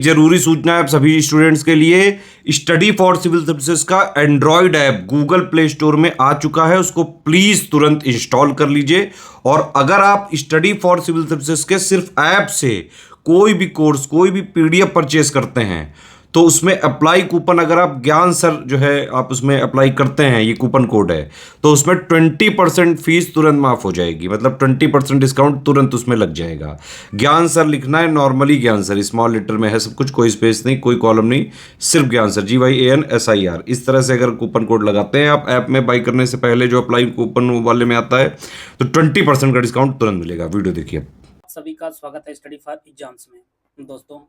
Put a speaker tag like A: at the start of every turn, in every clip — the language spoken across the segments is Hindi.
A: जरूरी सूचना है आप सभी स्टूडेंट्स के लिए। स्टडी फॉर सिविल सर्विसेज का Android app Google play store में आ चुका है, उसको प्लीज तुरंत इंस्टॉल कर लीजिए। और अगर आप स्टडी फॉर सिविल सर्विसेज के सिर्फ ऐप से कोई भी कोर्स, कोई भी पीडीएफ परचेस करते हैं तो उसमें अप्लाई कूपन, अगर आप ज्ञान सर जो है आप उसमें अप्लाई करते हैं, ये कूपन कोड है, तो उसमें 20% फीस तुरंत माफ हो जाएगी। मतलब 20% डिस्काउंट तुरंत उसमें लग जाएगा। ज्ञान सर लिखना है, नॉर्मली ज्ञान सर स्मॉल लेटर में है सब कुछ, कोई स्पेस नहीं, कोई कॉलम नहीं, सिर्फ ज्ञान सर, GYANSIR। इस तरह से अगर कूपन कोड लगाते हैं आप ऐप में बाई करने से पहले, जो अप्लाई कूपन वाले में आता है, तो 20% का डिस्काउंट तुरंत मिलेगा। वीडियो देखिए।
B: सभी का स्वागत है स्टडी फॉर एग्जाम्स में। दोस्तों,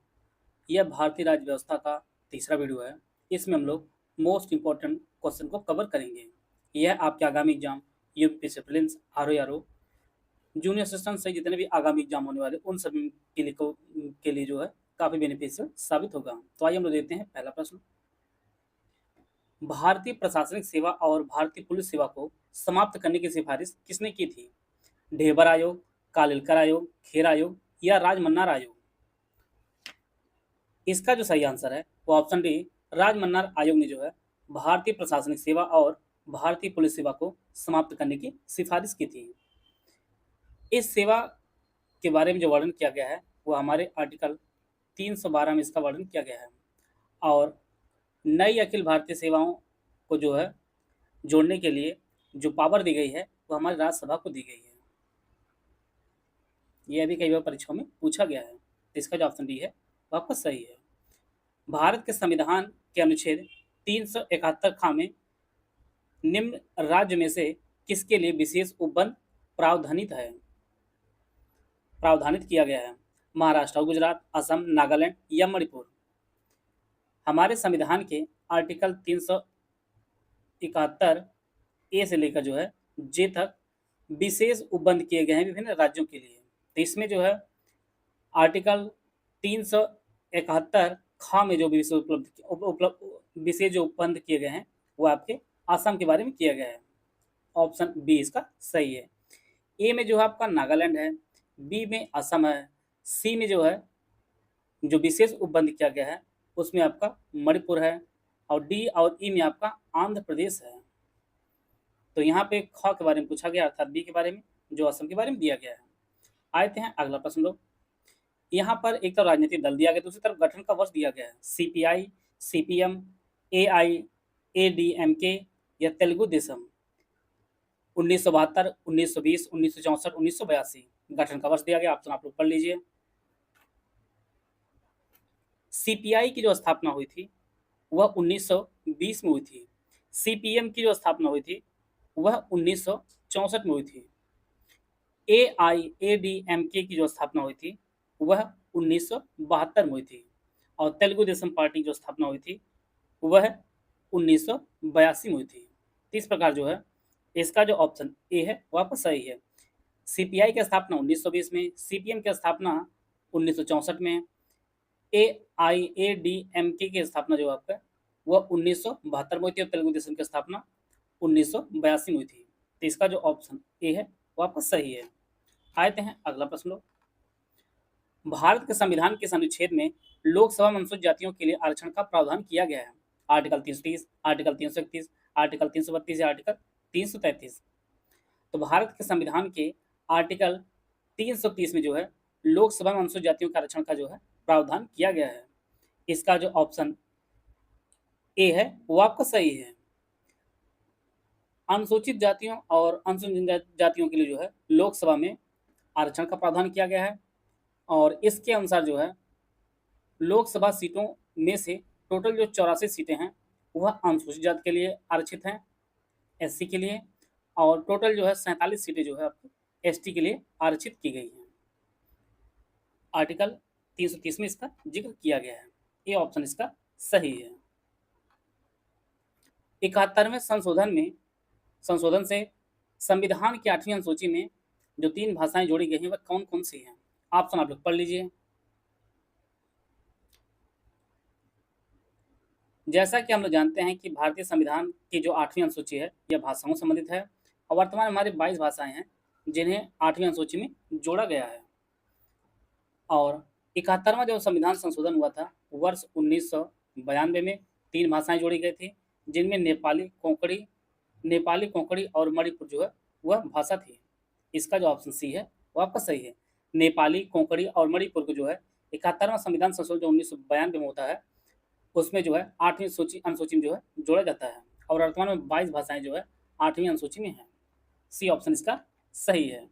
B: यह भारतीय राज्य व्यवस्था का तीसरा वीडियो है। इसमें हम लोग मोस्ट इम्पोर्टेंट क्वेश्चन को कवर करेंगे। यह आपके आगामी exam UPSC prelims, RO, junior assistant से जितने भी आगामी एग्जाम होने वाले उन सभी के लिए जो है काफ़ी बेनिफिशियल साबित होगा। तो आइए हम लोग देखते हैं पहला प्रश्न। भारतीय प्रशासनिक सेवा और भारतीय पुलिस सेवा को समाप्त करने की सिफारिश किसने की थी? ढेबर आयोग, कालेलकर आयोग, खेर आयोग या राजमन्नार आयोग? इसका जो सही आंसर है वो ऑप्शन डी, राजमन्नार आयोग ने जो है भारतीय प्रशासनिक सेवा और भारतीय पुलिस सेवा को समाप्त करने की सिफारिश की थी। इस सेवा के बारे में जो वर्णन किया गया है वो हमारे आर्टिकल 312 में इसका वर्णन किया गया है। और नई अखिल भारतीय सेवाओं को जो है जोड़ने के लिए जो पावर दी गई है वो हमारी राज्यसभा को दी गई है। यह भी कई बार परीक्षाओं में पूछा गया है। तो इसका जो ऑप्शन डी है वो आपका सही है। भारत के संविधान के अनुच्छेद 371 खा में निम्न राज्य में से किसके लिए विशेष उपबंध प्रावधानित किया गया है? महाराष्ट्र, गुजरात, असम, नागालैंड या मणिपुर? हमारे संविधान के आर्टिकल 371 ए से लेकर जो है जे तक विशेष उपबंध किए गए हैं विभिन्न राज्यों के लिए। तो इसमें जो है आर्टिकल 371 खा में जो विशेष जो उपबंध किए गए हैं वो आपके आसाम के बारे में किया गया है। ऑप्शन बी इसका सही है। ए में जो है आपका नागालैंड है, बी में असम है, सी में जो है जो विशेष उपबंध किया गया है उसमें आपका मणिपुर है, और डी और ई में आपका आंध्र प्रदेश है। तो यहाँ पे ख के बारे में पूछा गया, अर्थात बी के बारे में जो असम के बारे में दिया गया है। आते हैं अगला प्रश्न लोग। यहाँ पर एक तरफ राजनीतिक दल दिया गया, दूसरी तरफ गठन का वर्ष दिया गया है। CPI, CPM, AIADMK या तेलुगु देशम? 1972, 1920, 1964, 1982 गठन का वर्ष दिया गया। ऑप्शन आप लोग पढ़ लीजिए। CPI की जो स्थापना हुई थी वह 1920 में हुई थी। CPM की जो स्थापना हुई थी वह 1964 में हुई थी। AIADMK की जो स्थापना हुई थी वह 1972 में हुई थी। और तेलुगु देशम पार्टी की जो स्थापना हुई थी वह 1982 में हुई थी। इस प्रकार जो है इसका जो ऑप्शन ए है वो आपका सही है। CPI की स्थापना 1920 में, CPM की स्थापना 1964 में, AIADMK की स्थापना जो आपका वह 1972 में हुई थी और तेलुगु देशम की स्थापना 1982 में हुई थी। तो इसका जो ऑप्शन ए है वो आपका सही है। आते हैं अगला प्रश्न लोग। भारत के संविधान के अनुच्छेद में लोकसभा में अनुसूचित जातियों के लिए आरक्षण का प्रावधान किया गया है। आर्टिकल 330, आर्टिकल 331, आर्टिकल 332 या आर्टिकल 333? तो भारत के संविधान के आर्टिकल 330 में जो है लोकसभा में अनुसूचित जातियों के आरक्षण का जो है प्रावधान किया गया है। इसका जो ऑप्शन ए है वो आपका सही है। अनुसूचित जातियों और अनुसूचित जातियों के लिए जो है लोकसभा में आरक्षण का प्रावधान किया गया है। और इसके अनुसार जो है लोकसभा सीटों में से टोटल जो 84 सीटें हैं वह अनुसूचित जाति के लिए आरक्षित हैं, SC के लिए, और टोटल जो है 47 सीटें जो है आपको ST के लिए आरक्षित की गई हैं। आर्टिकल 330 में इसका जिक्र किया गया है। ये ऑप्शन इसका सही है। 71वें संशोधन से संविधान की 8वीं अनुसूची में जो 3 भाषाएं जोड़ी गई हैं वह कौन कौन सी हैं? ऑप्शन आप लोग पढ़ लीजिए। जैसा कि हम लोग जानते हैं कि भारतीय संविधान की जो 8वीं अनुसूची है यह भाषाओं से संबंधित है, और वर्तमान में हमारे 22 भाषाएं हैं जिन्हें 8वीं अनुसूची में जोड़ा गया है। और 71वां जो संविधान संशोधन हुआ था वर्ष 1992 में 3 भाषाएं जोड़ी गई थी, जिनमें नेपाली कोंकणी और मणिपुर जो है वह भाषा थी। इसका जो ऑप्शन सी है वो आपका सही है। नेपाली कोंकणी और मणिपुर को जो है 71वां संविधान संशोधन जो 1992 में होता है, उसमें जो है 8वीं अनुसूची में जो है जोड़ा जाता है, और वर्तमान में 22 भाषाएं जो है 8वीं अनुसूची में है। सी ऑप्शन इसका सही है।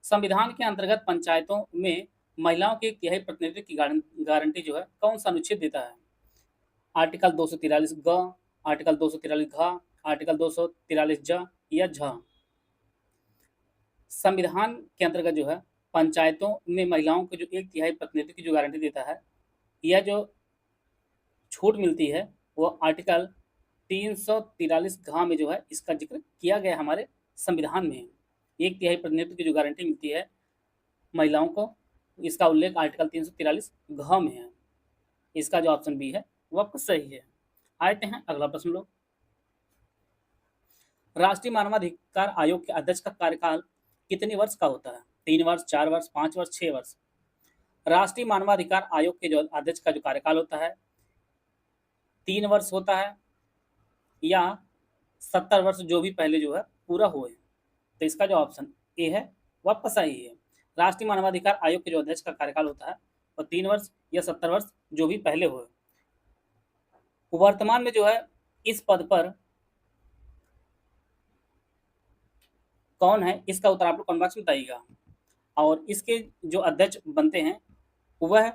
B: संविधान के अंतर्गत पंचायतों में महिलाओं के 1/3 प्रतिनिधित्व की गारंटी जो है कौन सा अनुच्छेद देता है? आर्टिकल 243 ग, आर्टिकल 243 घ, आर्टिकल 243 ज या झ। संविधान के अंतर्गत जो है पंचायतों में महिलाओं को जो 1/3 प्रतिनिधित्व की जो गारंटी देता है, यह जो छूट मिलती है वो आर्टिकल 343 घ में जो है इसका जिक्र किया गया हमारे संविधान में। 1/3 प्रतिनिधित्व की जो गारंटी मिलती है महिलाओं को, इसका उल्लेख आर्टिकल 343 घ में है। इसका जो ऑप्शन बी है वो आपका सही है। आते हैं अगला प्रश्न लोग। राष्ट्रीय मानवाधिकार आयोग के अध्यक्ष का कार्यकाल कितने वर्ष का होता है? 3 वर्ष, 4 वर्ष, 5 वर्ष, 6 वर्ष। राष्ट्रीय मानवाधिकार आयोग के जो अध्यक्ष का जो कार्यकाल होता है 3 वर्ष होता है या 70 वर्ष जो भी पहले जो है पूरा हुए। तो इसका जो ऑप्शन ए है वो आपका सही है। राष्ट्रीय मानवाधिकार आयोग के जो अध्यक्ष का कार्यकाल होता है वो 3 वर्ष या 70 वर्ष जो भी पहले हुए। वर्तमान में जो है इस पद पर कौन है, इसका उत्तर आप लोग कमेंट बॉक्स में बताइएगा। और इसके जो अध्यक्ष बनते हैं वह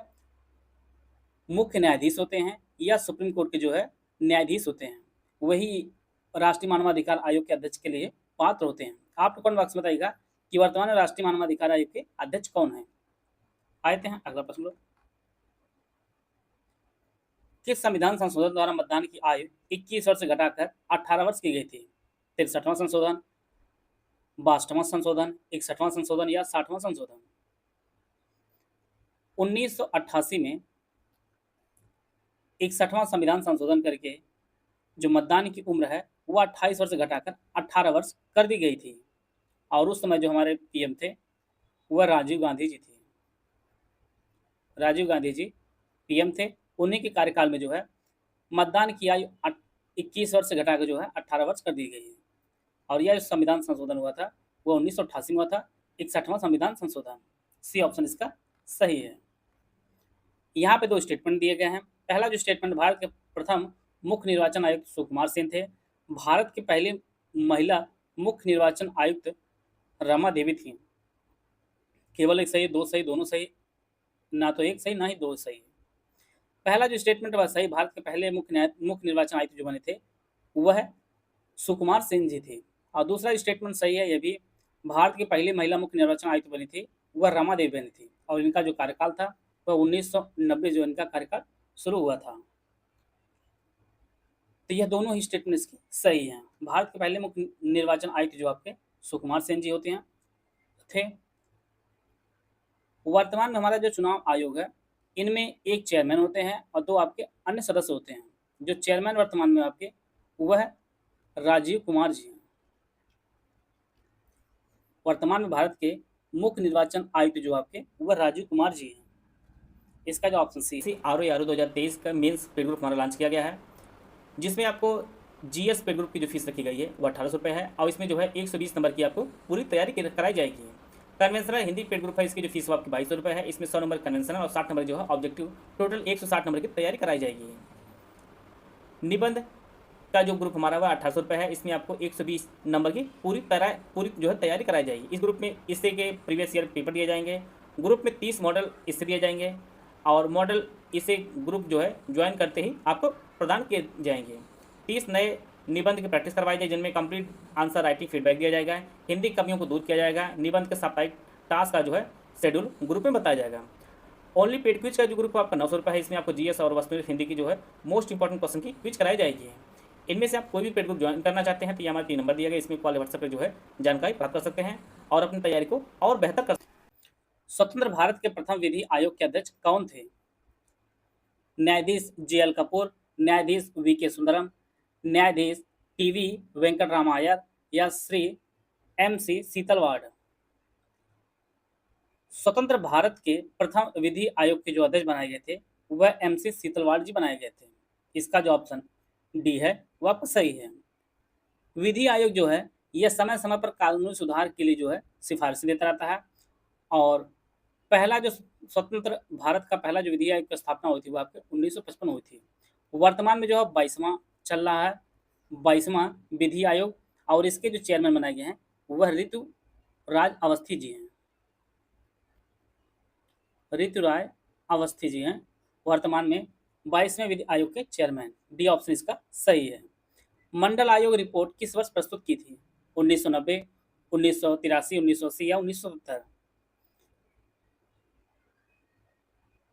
B: मुख्य न्यायाधीश होते हैं या सुप्रीम कोर्ट के जो है न्यायाधीश होते हैं, वही राष्ट्रीय मानवाधिकार आयोग के अध्यक्ष के लिए पात्र होते हैं। आप लोग कमेंट बॉक्स में बताइएगा कि वर्तमान में राष्ट्रीय मानवाधिकार आयोग के अध्यक्ष कौन है। आते हैं अगला प्रश्न लोग। किस संविधान संशोधन द्वारा मतदान की आयु 21 वर्ष से घटाकर 18 वर्ष की गई थी? 63वां संशोधन, 62वां संशोधन, 61वां संशोधन या 60वां संशोधन? 1988 में 61वां संविधान संशोधन करके जो मतदान की उम्र है वो 28 वर्ष से घटाकर 18 वर्ष कर दी गई थी, और उस समय जो हमारे पीएम थे वह राजीव गांधी जी थे। राजीव गांधी जी पीएम थे, उन्हीं के कार्यकाल में जो है मतदान की आयु 21 वर्ष से घटाकर जो है 18 वर्ष कर दी गई है। और यह संविधान संशोधन हुआ था वो 1988 में हुआ था, 61वां संविधान संशोधन। सी ऑप्शन इसका सही है। यहाँ पे 2 स्टेटमेंट दिए गए हैं। पहला जो स्टेटमेंट, भारत के प्रथम मुख्य निर्वाचन आयुक्त सुकुमार सेन थे। भारत की पहली महिला मुख्य निर्वाचन आयुक्त रमा देवी थी। केवल एक सही, 2 सही, दोनों सही, ना तो एक सही ना ही 2 सही। पहला जो स्टेटमेंट वह सही, भारत के पहले मुख्य निर्वाचन आयुक्त जो बने थे वह सुकुमार सेन जी थे। और दूसरा स्टेटमेंट सही है, यह भी भारत की पहली महिला मुख्य निर्वाचन आयुक्त बनी थी वह रमा देवी बनी थी, और इनका जो कार्यकाल था वह 1990 जो इनका कार्यकाल शुरू हुआ था। तो यह दोनों ही स्टेटमेंट इसकी सही हैं। भारत के पहले मुख्य निर्वाचन आयुक्त जो आपके सुकुमार सेन जी होते हैं थे। वर्तमान में हमारा जो चुनाव आयोग है इनमें एक चेयरमैन होते हैं और 2 आपके अन्य सदस्य होते हैं। जो चेयरमैन वर्तमान में आपके वह राजीव कुमार जी हैं। वर्तमान में भारत के मुख्य निर्वाचन आयुक्त जो आपके वह राजीव कुमार जी हैं। इसका जो ऑप्शन सी RO 2023 का मेंस पेड ग्रुप हमारा लॉन्च किया गया है, जिसमें आपको GS पेड ग्रुप की जो फीस रखी गई है वो 1800 रुपये है, और इसमें जो है 120 नंबर की आपको पूरी तैयारी कराई जाएगी। कन्वेंशनल हिंदी पेड ग्रुप है, इसकी जो फीस वो आपकी 2200 रुपये है। इसमें 100 नंबर कन्वेंशनल और 60 नंबर जो है ऑब्जेक्टिव, टोटल 160 नंबर की तैयारी कराई जाएगी। निबंध का जो ग्रुप हमारा वह 1800 रुपये है, इसमें आपको 120 नंबर की पूरी जो है तैयारी कराई जाएगी। इस ग्रुप में इससे के प्रीवियस ईयर पेपर दिए जाएंगे। ग्रुप में 30 मॉडल इससे दिए जाएंगे, और मॉडल इसे ग्रुप जो है ज्वाइन करते ही आपको प्रदान किए जाएंगे। 30 नए निबंध की प्रैक्टिस करवाई जाए, जिनमें कंप्लीट आंसर राइटिंग फीडबैक दिया जाएगा। हिंदी कमियों को दूर किया जाएगा। निबंध के साप्ताहिक टास्क का जो है शेड्यूल ग्रुप में बताया जाएगा। ओनली पेड क्विज का जो ग्रुप आपका 900 रुपये है, इसमें आपको GS और वस्तुनिष्ठ हिंदी की जो है मोस्ट इंपॉर्टेंट क्वेश्चन की क्विज कराई जाएगी। इनमें से आप कोई भी पेड ग्रुप ज्वाइन करना चाहते हैं तो ये हमारे 3 नंबर दिए गए, इसमें कॉल व्हाट्सएप पर जो है जानकारी प्राप्त कर सकते हैं और अपनी तैयारी को और बेहतर कर सकते हैं। स्वतंत्र भारत के प्रथम विधि आयोग के अध्यक्ष कौन थे? न्यायाधीश JL कपूर, न्यायाधीश VK सुंदरम, न्यायाधीश TV वेंकटरामायर या श्री MC सीतलवाड़? स्वतंत्र भारत के प्रथम विधि आयोग के जो अध्यक्ष बनाए गए थे वह MC सीतलवाड़ जी बनाए गए थे। इसका जो ऑप्शन डी है वह आपका सही है। विधि आयोग जो है यह समय समय पर कानूनी सुधार के लिए जो है सिफारिश देता रहता है। और पहला जो स्वतंत्र भारत का पहला जो विधि आयोग की स्थापना हुई थी वो आपके 1955 हुई थी। वर्तमान में जो है 22वां चल रहा है, 22वां विधि आयोग, और इसके जो चेयरमैन बनाए गए हैं वह ऋतुराज अवस्थी जी हैं। ऋतुराज अवस्थी जी हैं वर्तमान में 22वें विधि आयोग के चेयरमैन। डी ऑप्शन इसका सही है। मंडल आयोग रिपोर्ट किस वर्ष प्रस्तुत की थी? 1990, 1983, 1980 या 1970?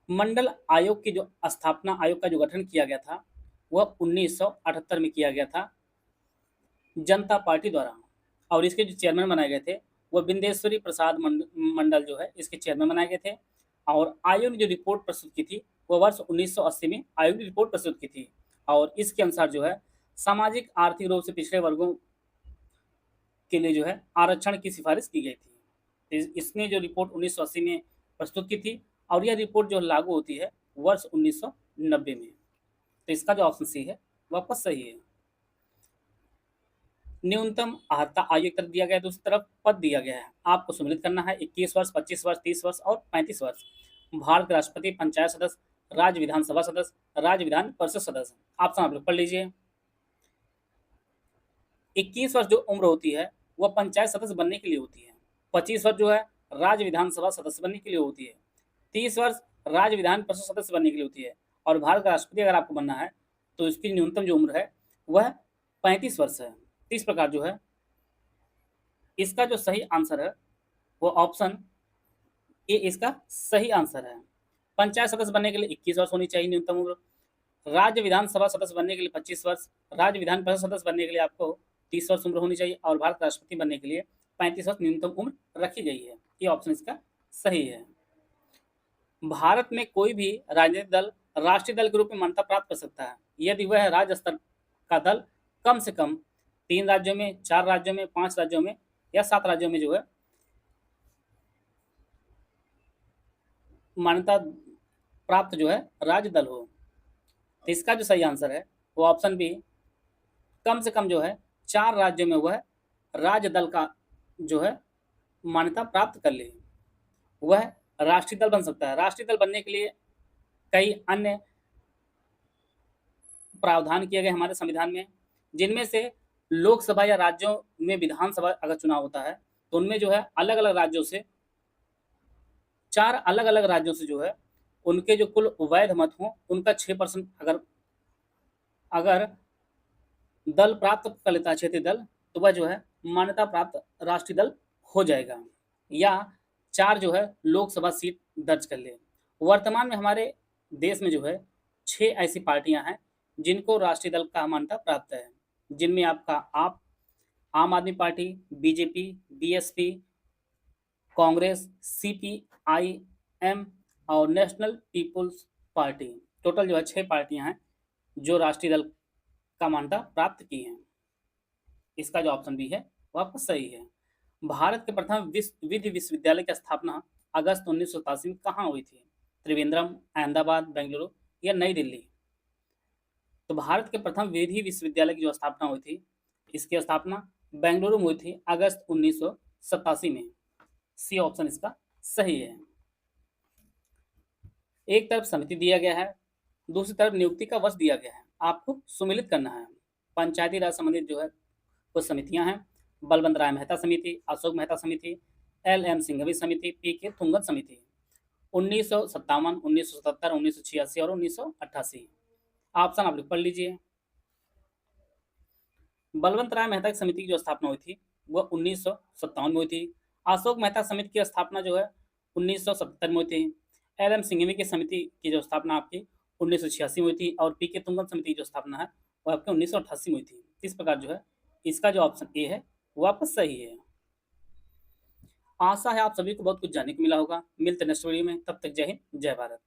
B: मंडल आयोग की जो स्थापना, आयोग का जो गठन किया गया था वह 1978 में किया गया था जनता पार्टी द्वारा, और इसके जो चेयरमैन बनाए गए थे वह बिंदेश्वरी प्रसाद मंडल जो है इसके चेयरमैन बनाए गए थे। और आयोग ने जो रिपोर्ट प्रस्तुत की थी वह वर्ष 1980 में आयोग ने रिपोर्ट प्रस्तुत की थी, और इसके अनुसार जो है सामाजिक आर्थिक रूप से पिछड़े वर्गों के लिए जो है आरक्षण की सिफारिश की गई थी। इसने जो रिपोर्ट 1980 में प्रस्तुत की थी, और यह रिपोर्ट जो लागू होती है वर्ष 1990 में। तो इसका जो ऑप्शन सी है वह आपका सही है। न्यूनतम अहर्ता आयु एक तरफ दिया गया है, दूसरी तरफ पद दिया गया है। आपको सम्मिलित करना है 21 वर्ष, 25 वर्ष, 30 वर्ष और 35 वर्ष। भारत के राष्ट्रपति, पंचायत सदस्य, राज्य विधानसभा सदस्य, राज्य विधान परिषद सदस्य। ऑप्शन आप लोग पढ़ लीजिए। 21 वर्ष जो उम्र होती है वह पंचायत सदस्य बनने के लिए होती है। 25 वर्ष जो है राज्य विधानसभा सदस्य बनने के लिए होती है। 30 वर्ष राज्य विधान परिषद सदस्य बनने के लिए होती है। और भारत का राष्ट्रपति अगर आपको बनना है तो इसकी न्यूनतम जो उम्र है वह 35 वर्ष है। इस प्रकार जो है इसका जो सही आंसर है वो ऑप्शन ए इसका सही आंसर है। पंचायत सदस्य बनने के लिए 21 वर्ष होनी चाहिए न्यूनतम उम्र। राज्य विधानसभा सदस्य बनने के लिए 25 वर्ष, राज्य विधान परिषद सदस्य बनने के लिए आपको 30 वर्ष उम्र होनी चाहिए, और भारत राष्ट्रपति बनने के लिए 35 वर्ष न्यूनतम उम्र रखी गई है। ये ऑप्शन इसका सही है। भारत में कोई भी राजनीतिक दल राष्ट्रीय दल के रूप में मान्यता प्राप्त कर सकता है यदि वह राज्य स्तर का दल कम से कम 3 राज्यों में, 4 राज्यों में, 5 राज्यों में या 7 राज्यों में जो है मान्यता प्राप्त जो है राज्य दल हो। तो इसका जो सही आंसर है वो ऑप्शन बी, कम से कम जो है 4 राज्यों में वह राज्य दल का जो है मान्यता प्राप्त कर ले, वह राष्ट्रीय दल बन सकता है। राष्ट्रीय दल बनने के लिए कई अन्य प्रावधान किए गए हमारे संविधान में, जिनमें से लोकसभा या राज्यों में विधानसभा अगर चुनाव होता है तो उनमें जो है अलग अलग राज्यों से, 4 अलग अलग राज्यों से जो है उनके जो कुल वैध मत हों उनका 6% अगर दल प्राप्त कर लेता है, क्षेत्रीय दल, तो वह जो है मान्यता प्राप्त राष्ट्रीय दल हो जाएगा, या 4 जो है लोकसभा सीट दर्ज कर ले। वर्तमान में हमारे देश में जो है 6 ऐसी पार्टियां हैं जिनको राष्ट्रीय दल का मान्यता प्राप्त है, जिनमें आपका आम आदमी party, BJP, BSP, Congress, CPIM और नेशनल पीपुल्स पार्टी। टोटल जो है 6 पार्टियां हैं जो राष्ट्रीय दल का मान्यता प्राप्त की हैं। इसका जो ऑप्शन बी है वो आपका सही है। भारत के प्रथम विधि विश्वविद्यालय की स्थापना अगस्त 1987 में कहाँ हुई थी? त्रिवेंद्रम, अहमदाबाद, बेंगलुरु या नई दिल्ली? तो भारत के प्रथम विधि विश्वविद्यालय की जो स्थापना हुई थी, इसकी स्थापना बेंगलुरु में हुई थी अगस्त 1987 में। सी ऑप्शन इसका सही है। एक तरफ समिति दिया गया है, दूसरी तरफ नियुक्ति का वर्ष दिया गया है, आपको सुमिलित करना है। पंचायती राज संबंधित जो है कुछ समितियां हैं, बलवंत राय मेहता समिति, अशोक मेहता समिति, LM सिंघवी समिति, PK तुंगत समिति। 1957, 1977, 1986 और 1988। ऑप्शन आप लोग पढ़ लीजिए। बलवंत राय मेहता की समिति की जो स्थापना हुई थी वह 1957 में हुई थी। अशोक मेहता समिति की स्थापना जो है 1977 में हुई थी। LM सिंघवी की समिति की जो स्थापना आपकी 1986 में हुई थी, और PK तुंगत समिति की जो स्थापना है वह आपकी 1988 में हुई थी। इस प्रकार जो है इसका जो ऑप्शन ए है वो आपका सही है। आशा है आप सभी को बहुत कुछ जानने को मिला होगा। मिलते हैं नेक्स्ट वीडियो में, तब तक जय हिंद, जय भारत।